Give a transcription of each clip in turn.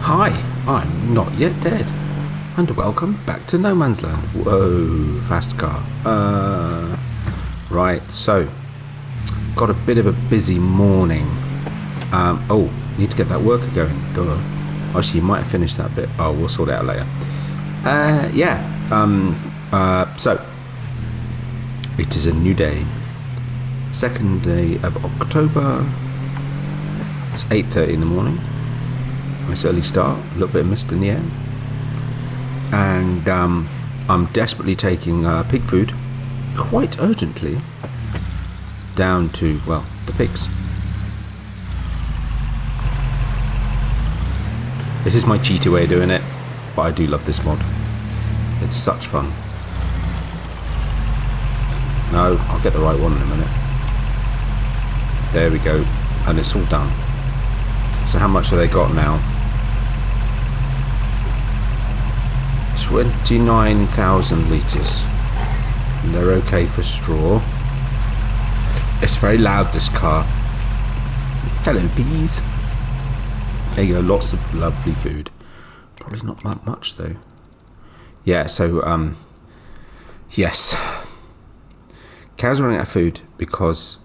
Hi, I'm Not Yet Dead, and welcome back to No Man's Land. Whoa, fast car. Right, so, got a bit of a busy morning. Oh, need to get that worker going. Duh. Actually, you might have finished that bit. Oh, we'll sort it out later. So, it is a new day. 2nd day of October. It's 8:30 in the morning. Nice early start, a little bit of mist in the air, and I'm desperately taking pig food quite urgently down to, well, the pigs. This is my cheater way of doing it, but I do love this mod. It's such fun. No, I'll get the right one in a minute. There we go, and it's all done. So how much have they got now? 29,000 litres, and they're okay for straw. It's very loud, this car. Hello, bees. There you go, lots of lovely food. Probably not that much though. Yeah, so yes, cows are running out of food because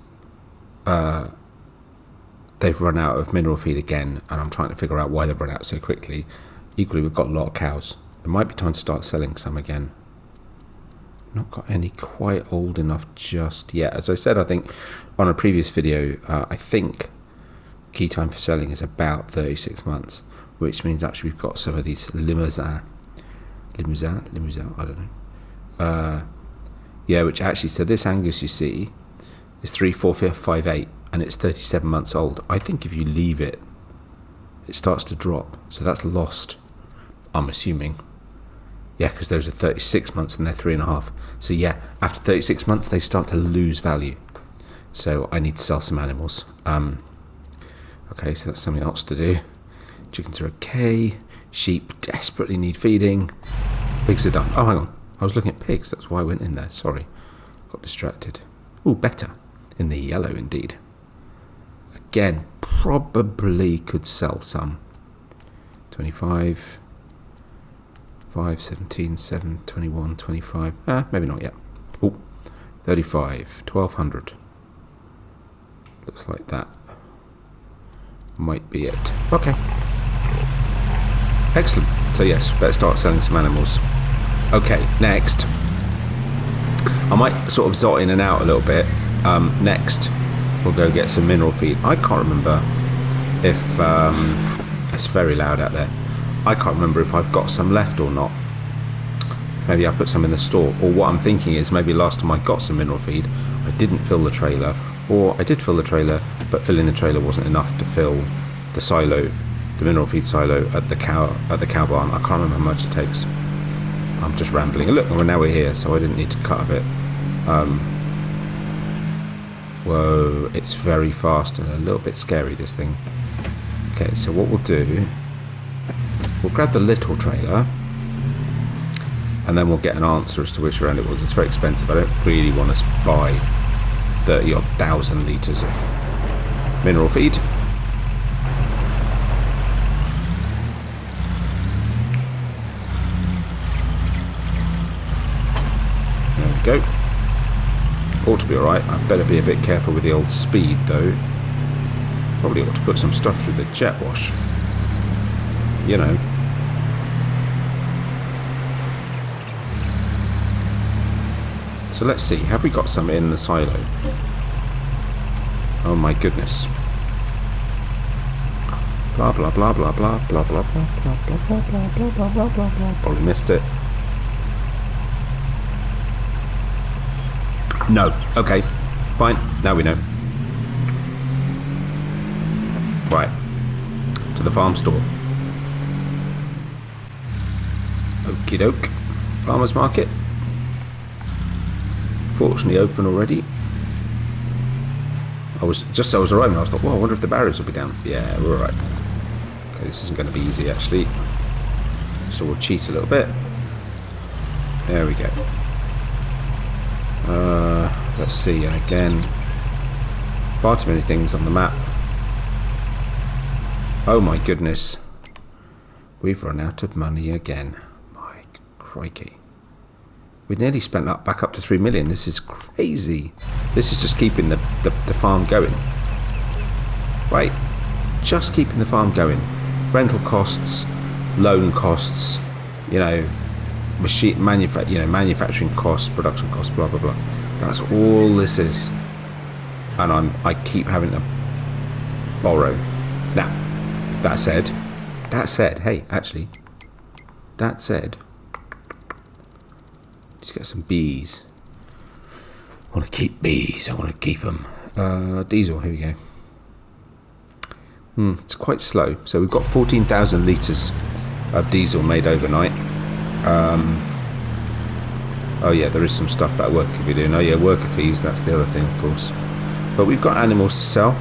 they've run out of mineral feed again, and I'm trying to figure out why they've run out so quickly. Equally, we've got a lot of cows. It might be time to start selling some again. Not got any quite old enough just yet. As I said, I think on a previous video, I think key time for selling is about 36 months, which means actually we've got some of these Limousin, I don't know. Yeah, which actually, so this Angus you see is 34558, and it's 37 months old. I think if you leave it, it starts to drop, so that's lost, I'm assuming. Yeah, because those are 36 months and they're 3.5. So yeah, after 36 months they start to lose value. So I need to sell some animals. Okay, so that's something else to do. Chickens are okay. Sheep desperately need feeding. Pigs are done. Oh, hang on. I was looking at pigs. That's why I went in there. Sorry. Got distracted. Ooh, better. In the yellow, indeed. Again, probably could sell some. 25... 5, 17, 7, 21, 25. Maybe not yet. Oh, 35, 1200. Looks like that might be it. Okay. Excellent. So yes, better start selling some animals. Okay, next. I might sort of zot in and out a little bit. Next, we'll go get some mineral feed. I can't remember if... it's very loud out there. I can't remember if I've got some left or not. Maybe I put some in the store, or what I'm thinking is maybe last time I got some mineral feed I didn't fill the trailer, or I did fill the trailer but filling the trailer wasn't enough to fill the silo, the mineral feed silo at the cow barn. I can't remember how much it takes. I'm just rambling. Look, now we're here, so I didn't need to cut a bit. Whoa, it's very fast and a little bit scary, this thing. Okay, so what we'll do, we'll grab the little trailer, and then we'll get an answer as to which round it was. It's very expensive. I don't really want to buy 30-odd thousand litres of mineral feed. There we go. Ought to be alright. I better be a bit careful with the old speed though. Probably ought to put some stuff through the jet wash. You know. So let's see, have we got some in the silo? Oh my goodness. Blah blah blah blah blah blah blah blah blah blah blah blah blah blah blah blah blah. Probably missed it. No. Okay. Fine. Now we know. Right. To the farm store. Okie doke. Farmer's market. Fortunately open already. I was arriving, I was like, well, I wonder if the barriers will be down. Yeah, we're alright. Okay, this isn't going to be easy actually. So we'll cheat a little bit. There we go. Let's see, and again, far too many things on the map. Oh my goodness. We've run out of money again. My crikey. We've nearly spent up back up to 3 million. This is crazy. This is just keeping the farm going. Right. Just keeping the farm going. Rental costs, loan costs, you know, manufacturing costs, production costs, blah blah blah. That's all this is. And I keep having to borrow. Now, that said, hey, actually, that said, let's get some bees. I want to keep bees. I want to keep them. Diesel. Here we go. It's quite slow. So we've got 14,000 litres of diesel made overnight. Oh yeah, there is some stuff that worker could be doing. Oh yeah, worker fees, that's the other thing, of course. But we've got animals to sell.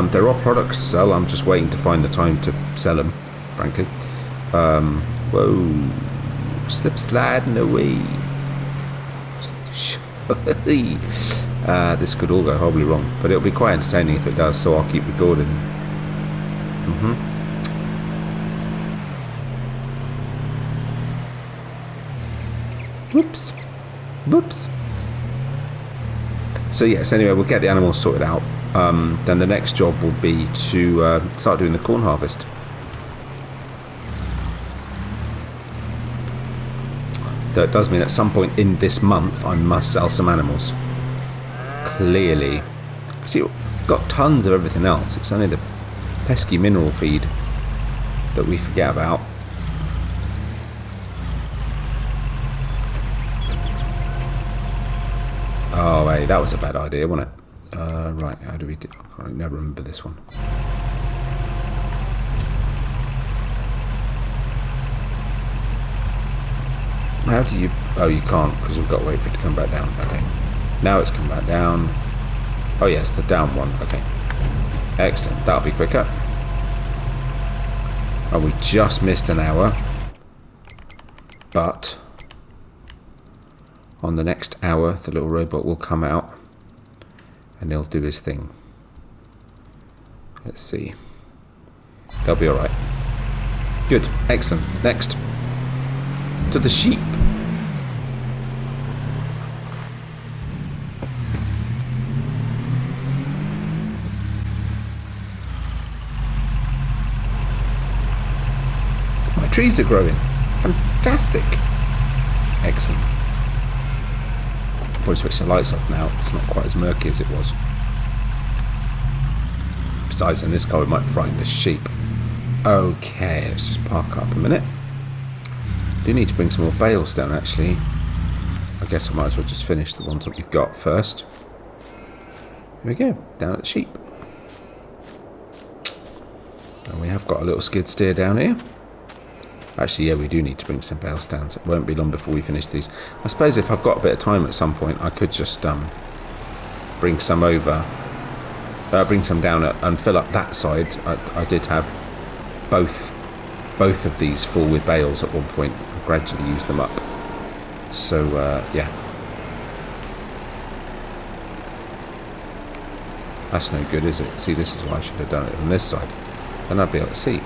There are products to sell. I'm just waiting to find the time to sell them, frankly. Whoa. Slip sliding away. This could all go horribly wrong, but it'll be quite entertaining if it does, so I'll keep recording. Whoops. So yes, anyway, we'll get the animals sorted out. Then the next job will be to start doing the corn harvest. That does mean at some point in this month I must sell some animals. Clearly. See, we've got tons of everything else. It's only the pesky mineral feed that we forget about. Oh, hey, that was a bad idea, wasn't it? Right, how do we do? I can't never remember this one. How do you... Oh, you can't, because we've got to wait for it to come back down. Okay. Now it's come back down. Oh, yes, the down one. Okay. Excellent. That'll be quicker. Oh, we just missed an hour. But on the next hour, the little robot will come out and he'll do his thing. Let's see. They'll be alright. Good. Excellent. Next. To the sheep. My trees are growing. Fantastic. Excellent. I've probably switched the lights off now. It's not quite as murky as it was. Besides, in this car, we might frighten the sheep. Okay, let's just park up a minute. Do need to bring some more bales down, actually. I guess I might as well just finish the ones that we've got first. Here we go, down at the sheep. And we have got a little skid steer down here. Actually, yeah, we do need to bring some bales down, so it won't be long before we finish these. I suppose if I've got a bit of time at some point, I could just bring some over, bring some down and fill up that side. I did have both of these full with bales at one point. I gradually used them up. So yeah, that's no good, is it? See, this is why I should have done it on this side, then I'd be able to see.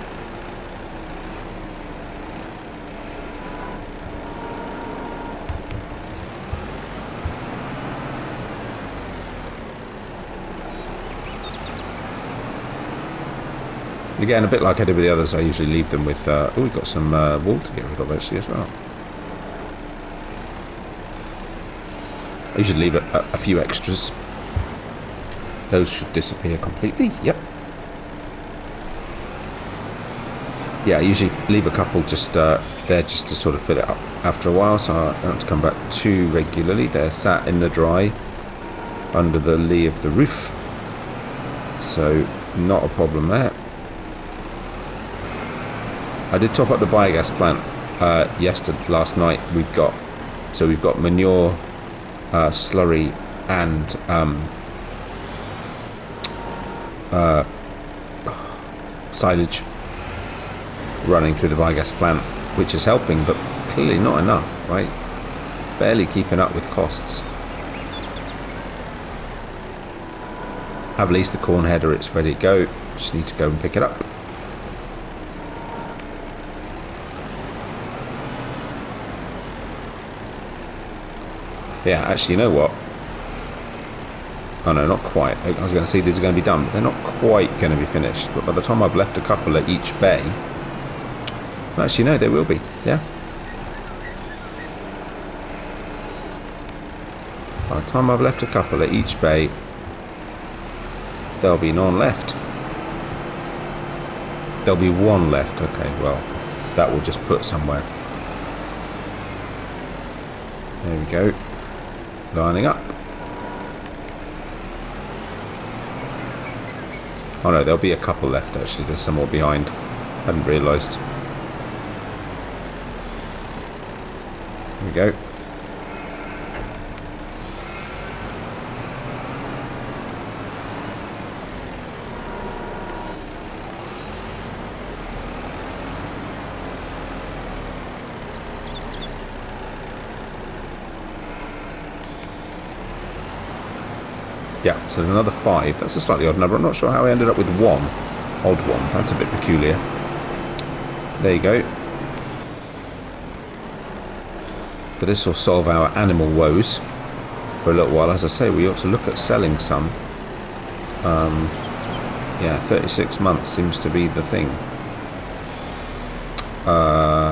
Again, a bit like I did with the others, I usually leave them with... oh, we've got some wool to get rid of, actually, as well. I usually leave a few extras. Those should disappear completely. Yep. Yeah, I usually leave a couple just there just to sort of fill it up after a while, so I don't have to come back too regularly. They're sat in the dry under the lee of the roof. So, not a problem there. I did top up the biogas plant last night. We've got manure, slurry, and silage running through the biogas plant, which is helping, but clearly not enough, right? Barely keeping up with costs. I've leased the corn header, it's ready to go. Just need to go and pick it up. Yeah, actually, you know what? Oh no, not quite. I was going to say these are going to be done, but they're not quite going to be finished. But by the time I've left a couple at each bay... Actually, no, they will be. Yeah. By the time I've left a couple at each bay, there'll be none left. There'll be one left. Okay, well, that will just put somewhere. There we go. Lining up. Oh no, there'll be a couple left actually. There's some more behind. Hadn't realised. There we go. Yeah, so there's another 5. That's a slightly odd number. I'm not sure how I ended up with 1. Odd 1. That's a bit peculiar. There you go. But this will solve our animal woes for a little while. As I say, we ought to look at selling some. Yeah, 36 months seems to be the thing. Alright.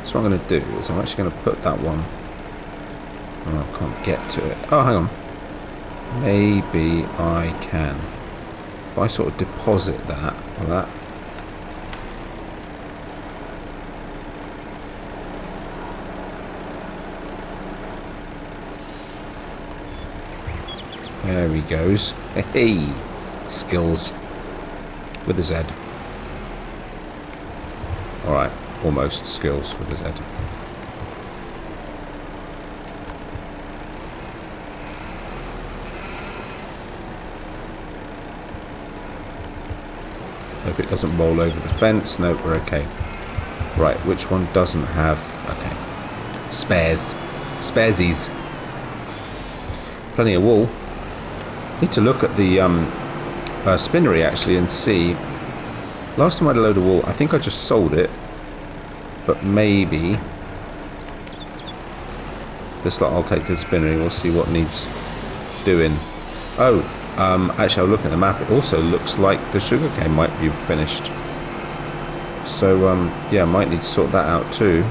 So what I'm going to do is I'm actually going to put that one... Oh, I can't get to it. Oh, hang on. Maybe I can. If I sort of deposit that, or that... There he goes. Hey! Skills. With a Z. Alright. Almost skills with a Z. Hope it doesn't roll over the fence. No, we're okay. Right, which one doesn't have... Okay. Spares. Sparesies. Plenty of wool. Need to look at the spinnery actually and see. Last time I had a load of wool, I think I just sold it. But maybe this lot I'll take to the spinnery. We'll see what needs doing. Oh, actually, I'll look at the map. It also looks like the sugarcane might be finished. So, yeah, I might need to sort that out too.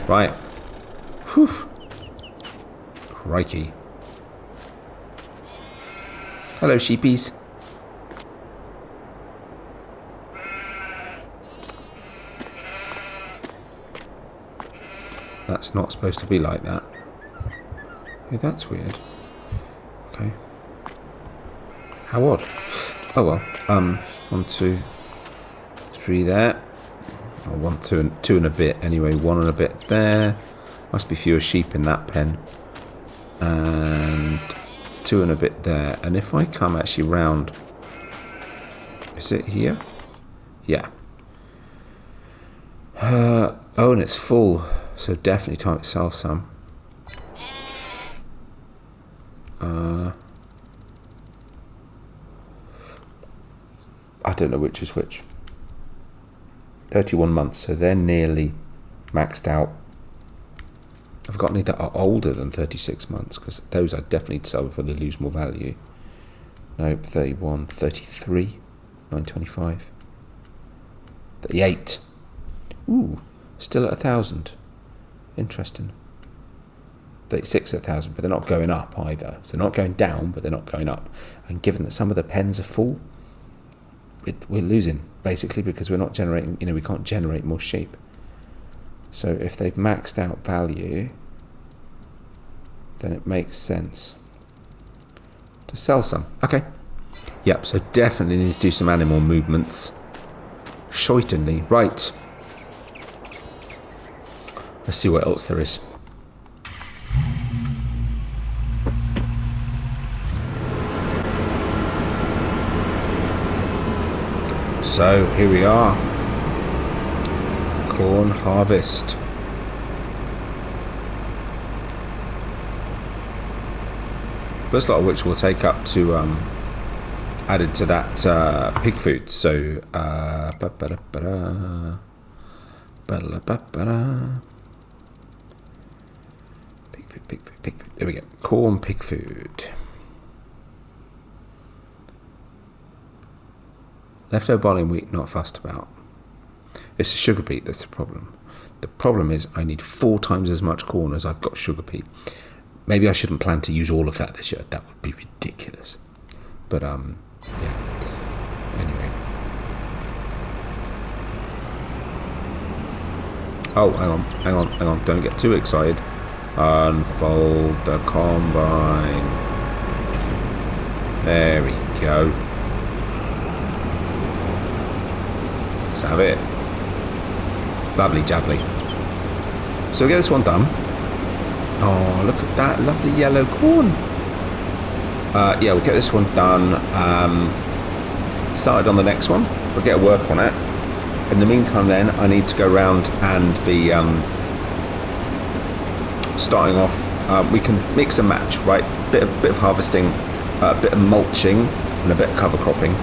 Right. Whew. Crikey. Hello, sheepies. That's not supposed to be like that. Oh, that's weird. Okay. How odd. Oh well. 1, 2, 3 there. Oh, 1, 2, and 2 and a bit. Anyway, 1 and a bit there. Must be fewer sheep in that pen. And 2 and a bit there. And if I come actually round, is it here? Yeah. Oh, and it's full. So definitely time to sell some. I don't know which is which. 31 months, so they're nearly maxed out. I've got any that are older than 36 months, because those I definitely need to sell before they lose more value. Nope, 31, 33, 925, 38. Ooh, still at 1,000. Interesting. 36 at 1,000, but they're not going up either. So they're not going down, but they're not going up. And given that some of the pens are full, we're losing, basically, because we're not generating, we can't generate more sheep. So if they've maxed out value, then it makes sense to sell some. Okay. Yep, so definitely need to do some animal movements. Shoittenly. Right. Let's see what else there is. So here we are. Corn harvest. First lot of which we'll take up to added to that pig food. So pig food. There we go. Corn pig food. Leftover barley and wheat, not fussed about. It's a sugar beet that's the problem. The problem is I need 4 times as much corn as I've got sugar beet. Maybe I shouldn't plan to use all of that this year. That would be ridiculous. But yeah. Anyway. Oh, hang on. Don't get too excited. Unfold the combine. There we go. Let's have it. Lovely jubbly. So we get this one done. Oh, look at that lovely yellow corn. Yeah, we'll get this one done. Started on the next one. We'll get to work on it. In the meantime then, I need to go around and be starting off. We can mix and match, right? Bit of harvesting, a bit of mulching, and a bit of cover cropping.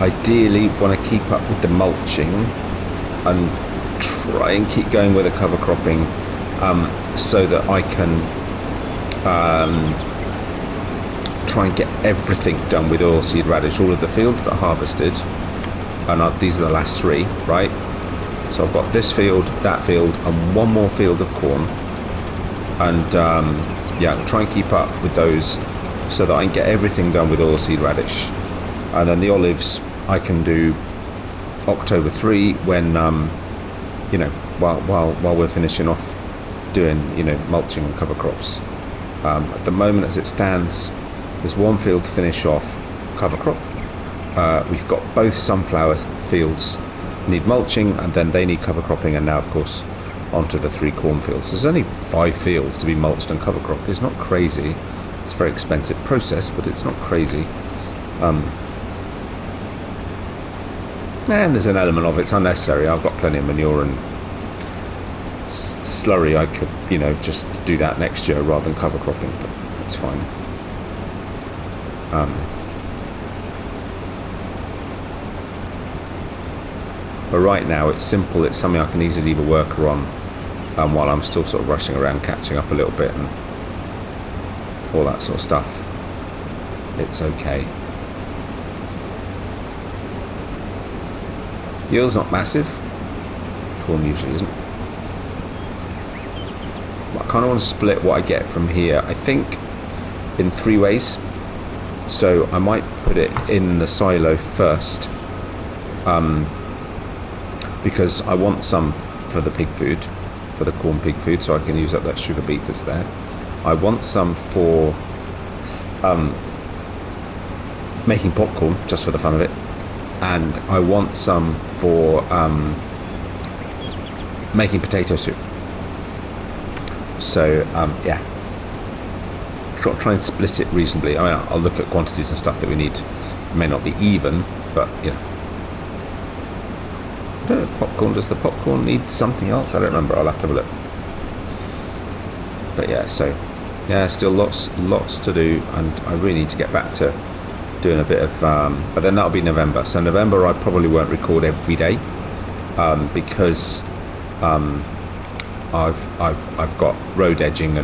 Ideally, want to keep up with the mulching and try and keep going with the cover cropping, so that I can try and get everything done with oilseed radish. All of the fields that are harvested, and these are the last 3, right? So I've got this field, that field, and one more field of corn, and yeah, I'll try and keep up with those so that I can get everything done with oilseed radish. And then the olives I can do October 3 when you know, while we're finishing off doing, you know, mulching and cover crops. At the moment, as it stands, there's one field to finish off cover crop. We've got both sunflower fields need mulching, and then they need cover cropping, and now of course onto the 3 cornfields. There's only 5 fields to be mulched and cover crop. It's not crazy. It's a very expensive process, but it's not crazy. And there's an element of it's unnecessary. I've got plenty of manure and slurry. I could, you know, just do that next year rather than cover cropping, but that's fine. But right now it's simple. It's something I can easily leave a worker on while I'm still sort of rushing around, catching up a little bit and all that sort of stuff. It's okay. Yield's not massive. Corn usually isn't. But I kind of want to split what I get from here, I think, in 3 ways. So I might put it in the silo first, because I want some for the pig food, for the corn pig food, so I can use up that sugar beet that's there. I want some for making popcorn, just for the fun of it. And I want some for making potato soup. So yeah, try and split it reasonably. I mean, I'll look at quantities and stuff that we need. It may not be even, but you know. I don't know, popcorn. Does the popcorn need something else? I don't remember. I'll have to have a look. But yeah, so yeah, still lots to do, and I really need to get back to doing a bit of but then that'll be November. So November I probably won't record every day, because I've got road edging to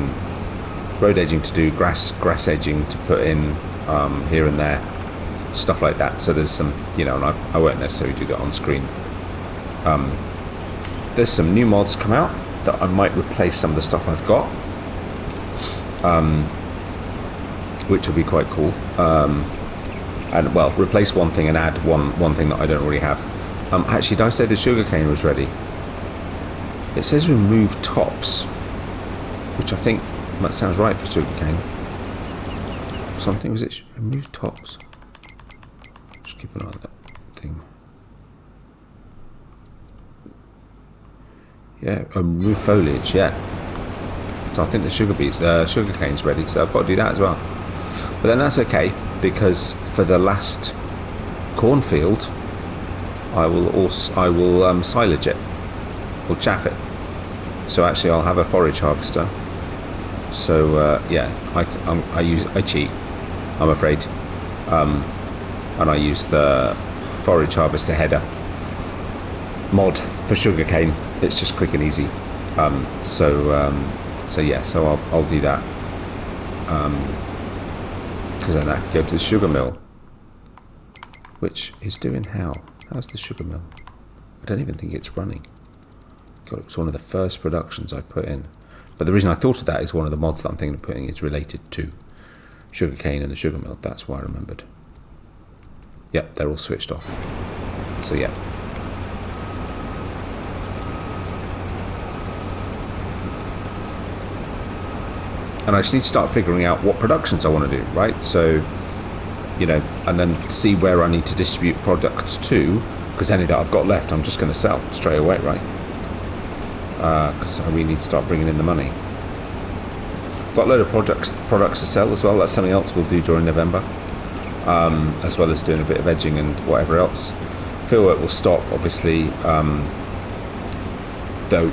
do, grass edging to put in here and there, stuff like that. So there's some, you know, and I won't necessarily do that on screen. There's some new mods come out that I might replace some of the stuff I've got, which will be quite cool. And well, replace one thing and add one thing that I don't already have. Actually, did I say the sugarcane was ready? It says remove tops, which I think that sounds right for sugarcane. Something, was it remove tops? Just keep an eye on that thing. Yeah, remove foliage. Yeah. So I think the sugarcane's ready, so I've got to do that as well. But then that's okay, because for the last cornfield, I will silage it or chaff it. So actually, I'll have a forage harvester. So yeah, I cheat, I'm afraid, and I use the forage harvester header mod for sugarcane. It's just quick and easy. So yeah, so I'll do that, because then I can go to the sugar mill, which is doing how's the sugar mill? I don't even think it's running. God, it was one of the first productions I put in. But the reason I thought of that is one of the mods that I'm thinking of putting is related to sugarcane and the sugar mill. That's why I remembered. Yep, they're all switched off. So yeah. And I just need to start figuring out what productions I want to do, right? So, you know, and then see where I need to distribute products to, because any that I've got left, I'm just going to sell straight away, right? Because I really need to start bringing in the money. Got a load of products to sell as well. That's something else we'll do during November, as well as doing a bit of edging and whatever else. Fieldwork will stop, obviously, though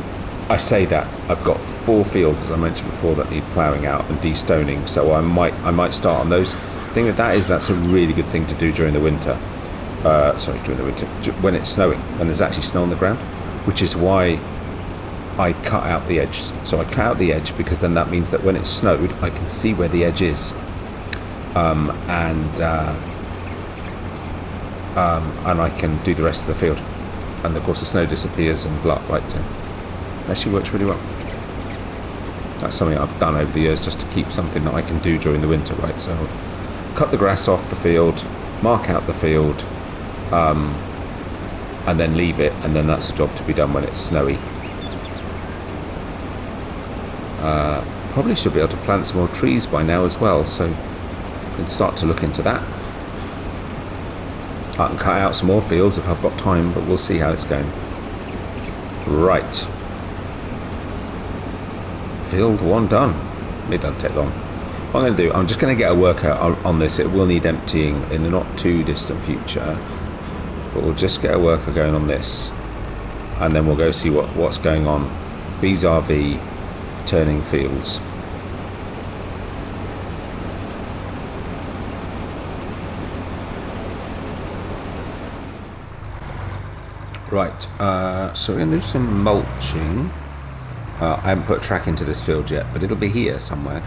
I say that I've got 4 fields, as I mentioned before, that need ploughing out and de-stoning, so I might start on those. The thing with that is that's a really good thing to do during the winter. During the winter, when it's snowing, when there's actually snow on the ground, which is why I cut out the edge. So I cut out the edge because then that means that when it's snowed, I can see where the edge is, and I can do the rest of the field. And of course, the snow disappears and blah, right? So it actually works really well. That's something I've done over the years just to keep something that I can do during the winter, right? So cut the grass off the field, mark out the field, and then leave it, and then that's a job to be done when it's snowy. Probably should be able to plant some more trees by now as well, so I can start to look into that. I can cut out some more fields if I've got time, but we'll see how it's going. Right. Field 1 done. It doesn't take long. What I'm going to do, I'm just going to get a worker on this. It will need emptying in the not too distant future, but we'll just get a worker going on this, and then we'll go see what's going on. Bees RV, turning fields. Right, so we're going to do some mulching. I haven't put a track into this field yet, but it'll be here somewhere.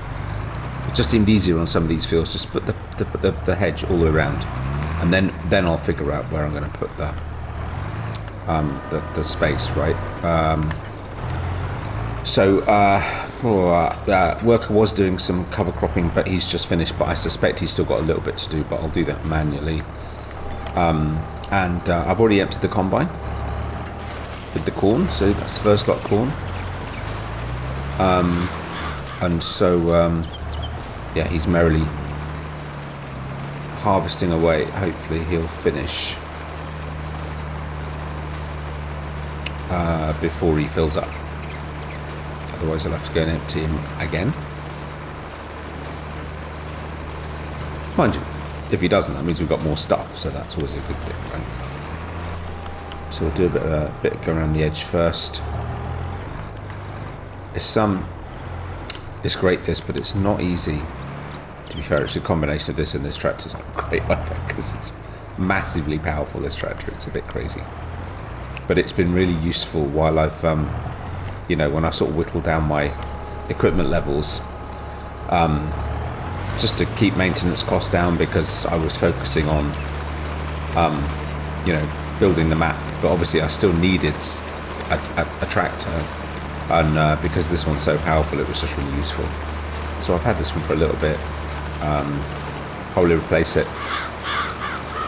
It just seemed easier on some of these fields, just put the hedge all the way around, and then I'll figure out where I'm going to put the space, right? Worker was doing some cover cropping, but he's just finished, but I suspect he's still got a little bit to do, but I'll do that manually. I've already emptied the combine with the corn, so that's the first lot of corn. Yeah, he's merrily harvesting away. Hopefully he'll finish before he fills up. Otherwise I'll have to go and empty him again. Mind you, if he doesn't, that means we've got more stuff, so that's always a good thing, right? So we'll do a bit of go around the edge first. It's great this, but it's not easy. To be fair, it's a combination of this and this tractor. It's not great either, because it's massively powerful, this tractor. It's a bit crazy. But it's been really useful while I've, when I sort of whittle down my equipment levels, just to keep maintenance costs down, because I was focusing on, building the map. But obviously I still needed a tractor, and because this one's so powerful, it was just really useful. So I've had this one for a little bit. Probably replace it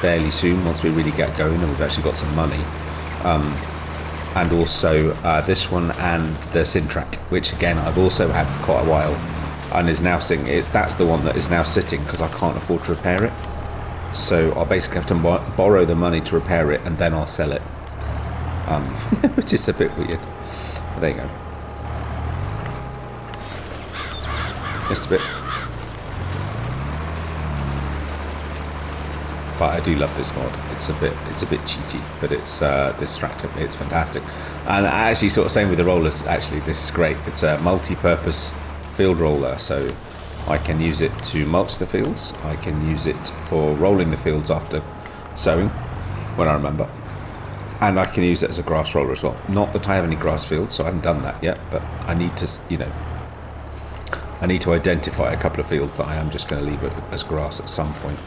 fairly soon once we really get going and we've actually got some money. And also this one and the Sintrack, which again I've also had for quite a while, and is now sitting. That's the one that is now sitting because I can't afford to repair it. So I'll basically have to borrow the money to repair it, and then I'll sell it, which is a bit weird. But there you go. Just a bit. But I do love this mod. It's a bit cheaty, but it's this tractor. It's fantastic. And actually, sort of same with the rollers. Actually, this is great. It's a multi-purpose field roller, so I can use it to mulch the fields. I can use it for rolling the fields after sowing, when I remember. And I can use it as a grass roller as well. Not that I have any grass fields, so I haven't done that yet, but I need to, you know, I need to identify a couple of fields that I am just going to leave it as grass at some point.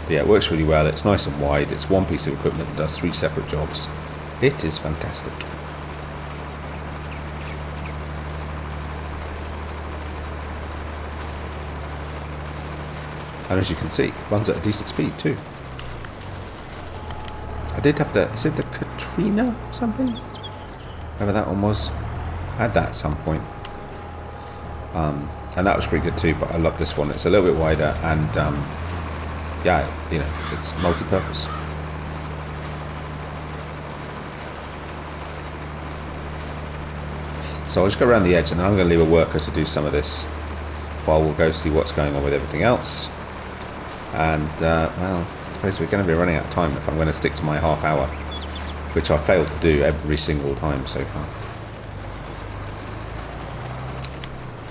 Yeah, it works really well. It's nice and wide. It's one piece of equipment that does 3 separate jobs. It is fantastic. And as you can see, it runs at a decent speed too. I did have the, is it the Katrina something? Whatever that one was. I had that at some point. And that was pretty good too, but I love this one. It's a little bit wider and yeah, you know, it's multi-purpose. So I'll just go around the edge and then I'm going to leave a worker to do some of this while we'll go see what's going on with everything else. And well, I suppose we're going to be running out of time if I'm going to stick to my half hour, which I failed to do every single time so far.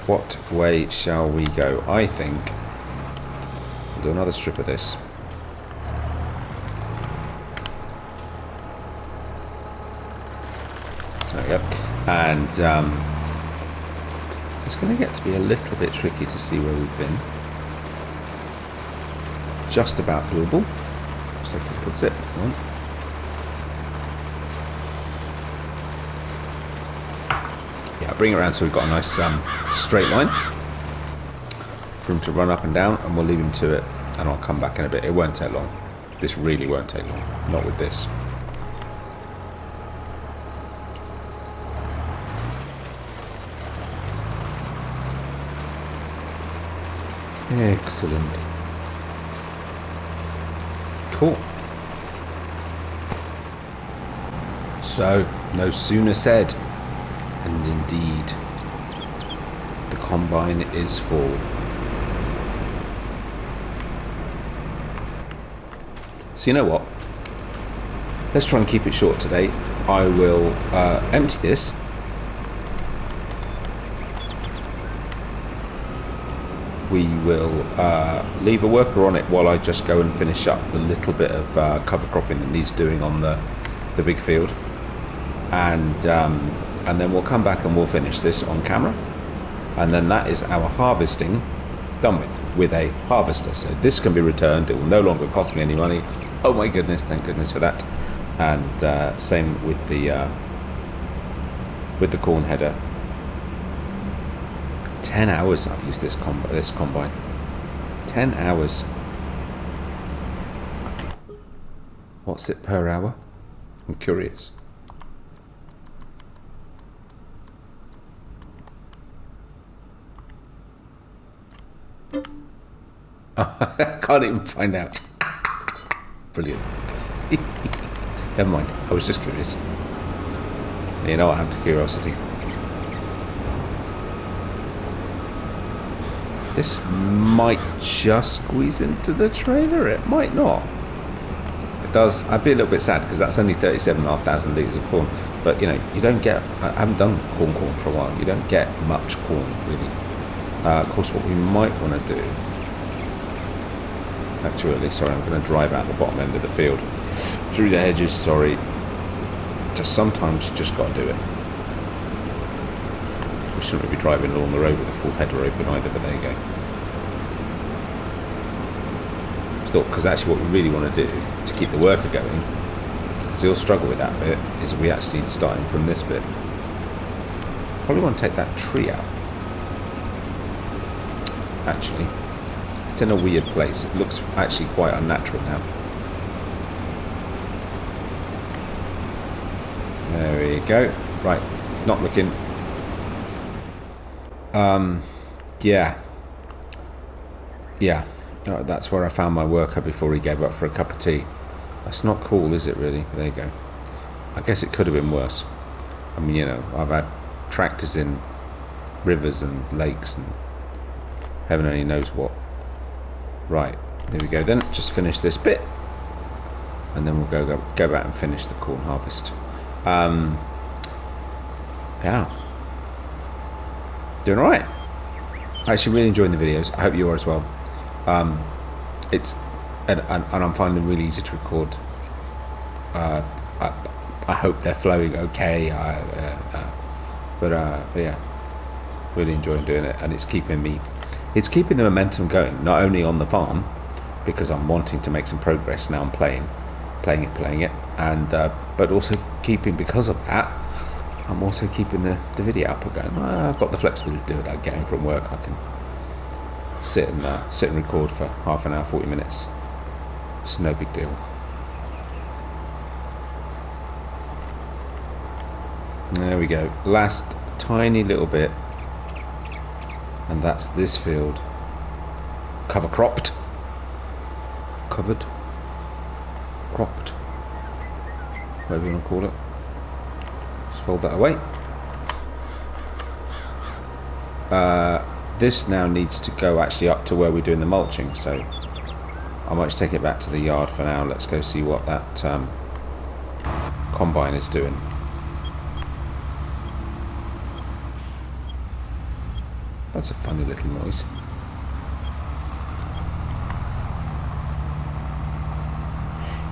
What way shall we go? I think we'll do another strip of this. There we go. And it's going to get to be a little bit tricky to see where we've been. Just about doable. Just take a little sip. One. Yeah, bring it around so we've got a nice straight line for him to run up and down, and we'll leave him to it, and I'll come back in a bit. It won't take long. This really won't take long. Not with this. Excellent. Cool. So, no sooner said, and indeed, the combine is full. So you know what? Let's try and keep it short today. I will empty this. We will leave a worker on it while I just go and finish up the little bit of cover cropping that needs doing on the big field, and then we'll come back and we'll finish this on camera, and then that is our harvesting done with a harvester. So this can be returned. It will no longer cost me any money. Oh my goodness, thank goodness for that. And same with the corn header. 10 hours I've used this combine. 10 hours. What's it per hour? I'm curious. I can't even find out. Brilliant. Never mind. I was just curious. You know, I have the curiosity. This might just squeeze into the trailer. It might not. It does. I'd be a little bit sad because that's only 37,500 litres of corn. But, you know, you don't get... I haven't done corn for a while. You don't get much corn, really. Of course, what we might want to do... Actually, sorry, I'm going to drive out the bottom end of the field. Through the hedges, sorry. Just sometimes you just got to do it. We shouldn't be driving along the road with a full header open either, but there you go. Because actually what we really want to do to keep the worker going, because he'll struggle with that bit, is we actually starting from this bit. Probably want to take that tree out. Actually, it's in a weird place. It looks actually quite unnatural now. There we go. Right, not looking. Yeah. Oh, that's where I found my worker before he gave up for a cup of tea. That's not cool, is it really? There you go. I guess it could have been worse. I mean, you know, I've had tractors in rivers and lakes and heaven only knows what. Right, there we go then. Just finish this bit. And then we'll go back and finish the corn harvest. Yeah. Doing alright. Actually really enjoying the videos. I hope you are as well. It's and I'm finding them really easy to record. I hope they're flowing okay. But yeah, really enjoying doing it, and it's keeping the momentum going. Not only on the farm, because I'm wanting to make some progress now. I'm playing it, and but also because of that, I'm also keeping the video output going. I've got the flexibility to do it. I get home from work, I can sit and record for half an hour, 40 minutes. It's no big deal. There we go. Last tiny little bit, and that's this field. Covered, cropped, whatever you want to call it. Just fold that away. This now needs to go actually up to where we're doing the mulching, so I might just take it back to the yard for now. Let's go see what that combine is doing. That's a funny little noise.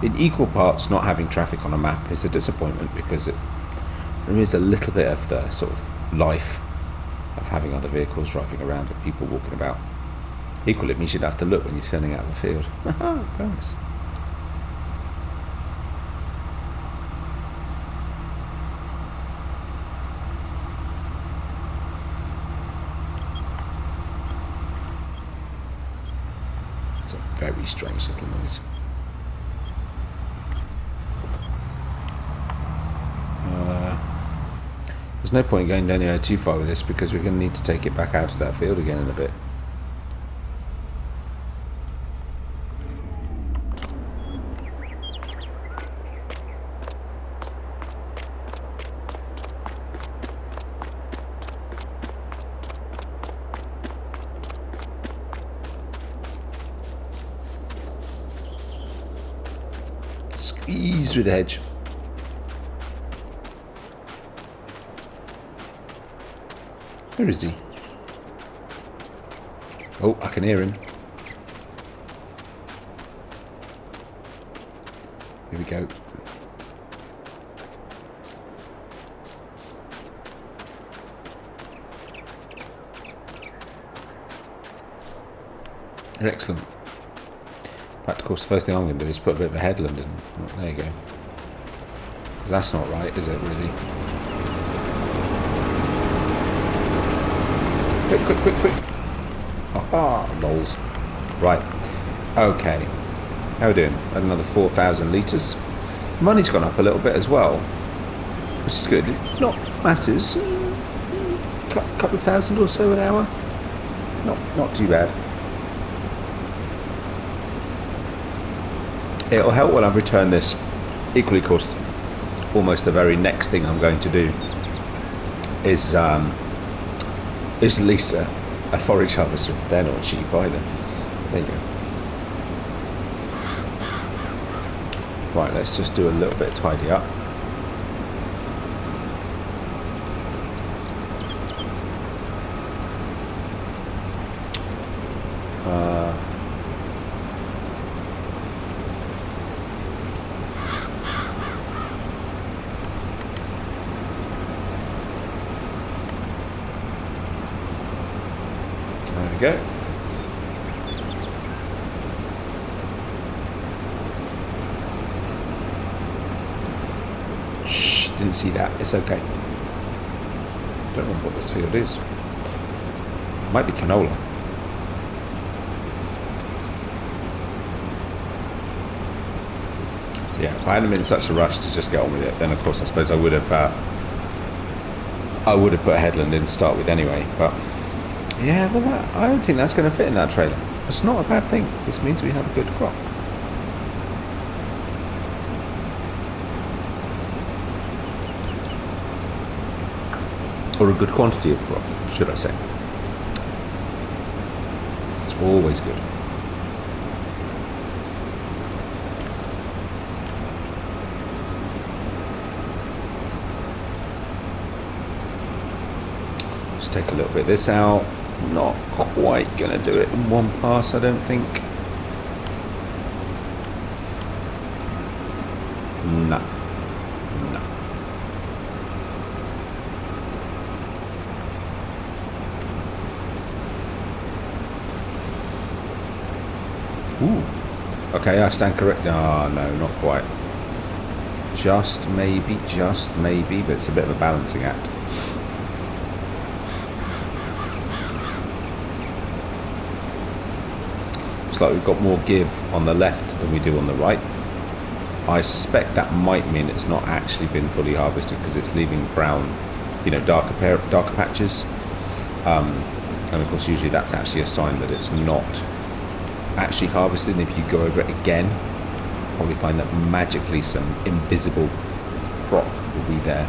In equal parts, not having traffic on a map is a disappointment, because there is a little bit of the sort of life of having other vehicles driving around and people walking about. Equally, it means you'd have to look when you're turning out of the field. Thanks. It's a very strange little noise. There's no point going anywhere too far with this, because we're going to need to take it back out of that field again in a bit. Squeeze through the hedge. Where is he? Oh, I can hear him. Here we go. Excellent. In fact, of course, the first thing I'm going to do is put a bit of a headland in. Oh, there you go. 'Cause that's not right, is it, really? Quick. Aha, lols. Right. Okay. How are we doing? Another 4,000 litres. Money's gone up a little bit as well, which is good. Not masses. Couple of thousand or so an hour. Not too bad. It'll help when I return this. Equally, of course, almost the very next thing I'm going to do is lease a forage harvester. They're not cheap either. There you go. Right, let's just do a little bit of tidy up. There we go. Shh, didn't see that. It's okay. Don't know what this field is. Might be canola. Yeah, if I hadn't been in such a rush to just get on with it, then of course I suppose I would have put a headland in to start with anyway. But yeah, well, I don't think that's going to fit in that trailer. It's not a bad thing. This means we have a good crop. Or a good quantity of crop, should I say. It's always good. Just take a little bit of this out. Not quite going to do it in one pass, I don't think. No. No. Ooh. Okay, I stand correct. Oh, no, not quite. Just maybe, but it's a bit of a balancing act. Looks like we've got more give on the left than we do on the right. I suspect that might mean it's not actually been fully harvested because it's leaving brown, you know, darker patches. And of course, usually that's actually a sign that it's not actually harvested. And if you go over it again, probably find that magically some invisible crop will be there.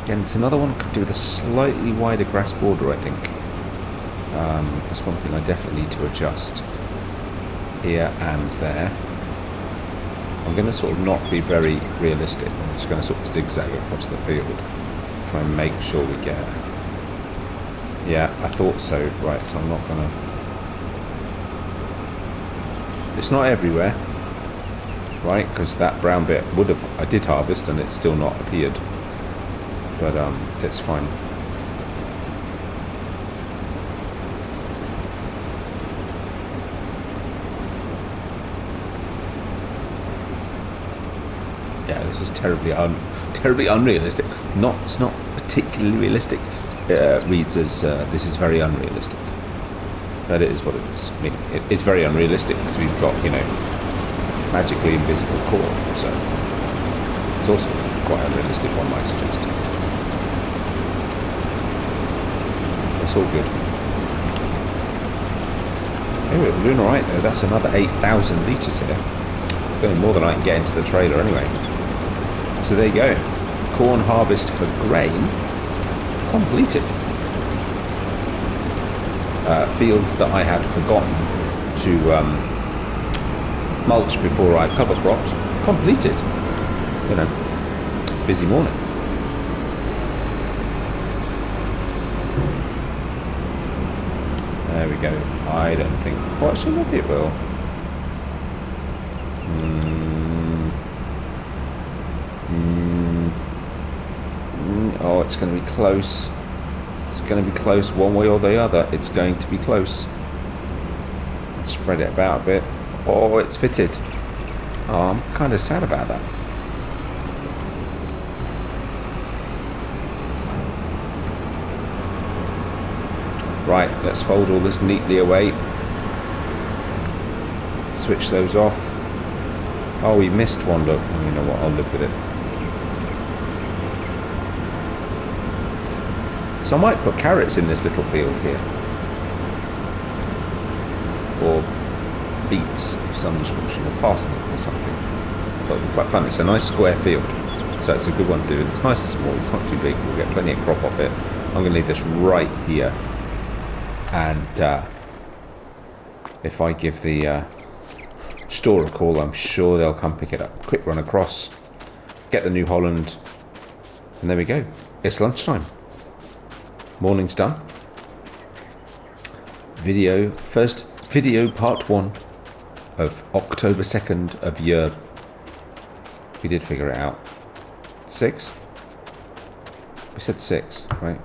Again, it's another one could do with a slightly wider grass border, I think. That's one thing I definitely need to adjust here and there. I'm going to sort of not be very realistic. I'm just going to sort of zigzag across the field, try and make sure we get. Yeah, I thought so. Right, so I'm not going to. It's not everywhere, right? Because that brown bit would have, I did harvest and it's still not appeared, but it's fine. Yeah, this is terribly unrealistic. It's not particularly realistic. Reads as this is very unrealistic. But it is what it is. I mean, it's very unrealistic because we've got, you know, magically invisible corn, so it's also quite unrealistic, one might suggest. It's all good. Anyway, we're doing alright though. That's another 8,000 litres here. It's going more than I can get into the trailer anyway. So there you go. Corn harvest for grain completed. Fields that I had forgotten to mulch before I cover cropped, completed. You know, busy morning. There we go. I don't think. Well, actually, maybe it will. Oh, it's going to be close. It's going to be close one way or the other. It's going to be close. Spread it about a bit. Oh, it's fitted. Oh, I'm kind of sad about that. Right, let's fold all this neatly away. Switch those off. Oh, we missed one, look. Oh, you know what, I'll live with it. So I might put carrots in this little field here. Or beets of some description, or parsnip or something. So it'll be quite fun. It's a nice square field. So it's a good one to do. It's nice and small, it's not too big. We'll get plenty of crop off it. I'm going to leave this right here. And if I give the store a call, I'm sure they'll come pick it up. Quick run across, get the New Holland, and there we go. It's lunchtime. Morning's done. First video part 1 of October 2nd of year. We did figure it out. 6? We said 6, right?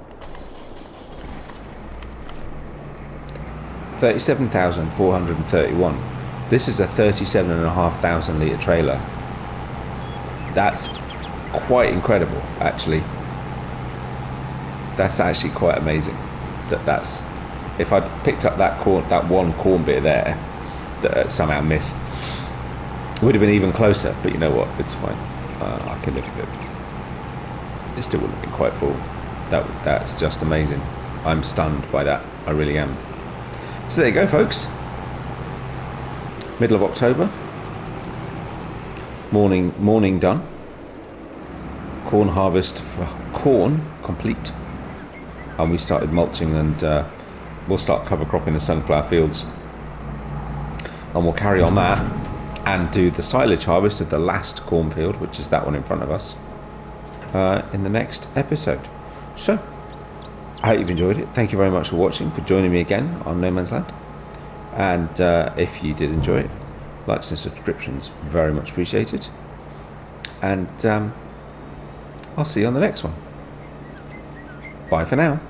37,431. This is a 37,500 litre trailer. That's quite incredible, actually. That's actually quite amazing. That's if I'd picked up that one corn bit there that somehow missed, it would have been even closer. But you know what? It's fine. I can live with it. It still wouldn't have been quite full. That's just amazing. I'm stunned by that. I really am. So there you go, folks. Middle of October. Morning done. Corn harvest for corn complete. And we started mulching, and we'll start cover cropping the sunflower fields. And we'll carry on that and do the silage harvest of the last cornfield, which is that one in front of us, in the next episode. So, I hope you've enjoyed it. Thank you very much for watching, for joining me again on No Man's Land. And if you did enjoy it, likes and subscriptions very much appreciated. And I'll see you on the next one. Bye for now.